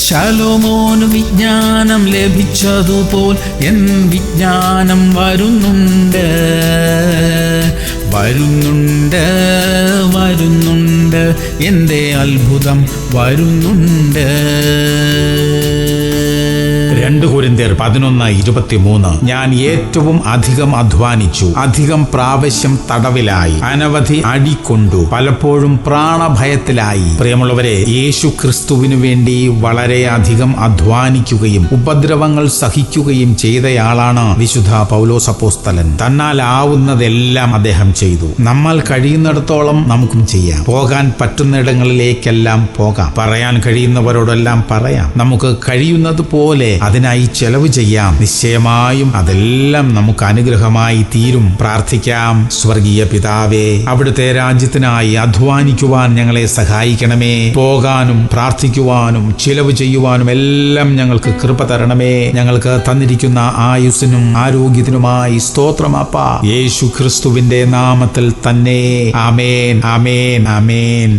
ശലോമോന് വിജ്ഞാനം ലഭിച്ചതുപോൽ എൻ വിജ്ഞാനം വരുന്നുണ്ട് വരുന്നുണ്ട് വരുന്നുണ്ട്, എൻ്റെ അത്ഭുതം വരുന്നുണ്ട്. 2 കൊരിന്ത്യർ 11:23. ഞാൻ ഏറ്റവും അധികം അധ്വാനിച്ചു, അധികം പ്രാവശ്യം തടവിലായി, അനവധി അടികൊണ്ടു, പലപ്പോഴും പ്രാണഭയത്തിലായി. പ്രിയമുള്ളവരെ, യേശു ക്രിസ്തുവിനു വേണ്ടി വളരെയധികം അധ്വാനിക്കുകയും ഉപദ്രവങ്ങൾ സഹിക്കുകയും ചെയ്തയാളാണ് വിശുദ്ധ പൗലോസ് അപ്പോസ്തലൻ. തന്നാൽ ആവുന്നതെല്ലാം അദ്ദേഹം ചെയ്തു. നമ്മൾ കഴിയുന്നിടത്തോളം നമുക്കും ചെയ്യാം. പോകാൻ പറ്റുന്നിടങ്ങളിലേക്കെല്ലാം പോകാം. പറയാൻ കഴിയുന്നവരോടെല്ലാം പറയാം. നമുക്ക് കഴിയുന്നത് പോലെ അതിനായി ചെലവ് ചെയ്യാം. നിശ്ചയമായും അതെല്ലാം നമുക്ക് അനുഗ്രഹമായി തീരും. പ്രാർത്ഥിക്കാം. സ്വർഗീയ പിതാവേ, അവിടുത്തെ രാജ്യത്തിനായി അധ്വാനിക്കുവാൻ ഞങ്ങളെ സഹായിക്കണമേ. പോകാനും പ്രാർത്ഥിക്കുവാനും ചിലവ് ചെയ്യുവാനും എല്ലാം ഞങ്ങൾക്ക് കൃപ തരണമേ. ഞങ്ങൾക്ക് തന്നിരിക്കുന്ന ആയുസ്സിനും ആരോഗ്യത്തിനുമായി സ്തോത്രം അപ്പാ. യേശു ക്രിസ്തുവിന്റെ നാമത്തിൽ തന്നെ. ആമേൻ, ആമേൻ, ആമേൻ.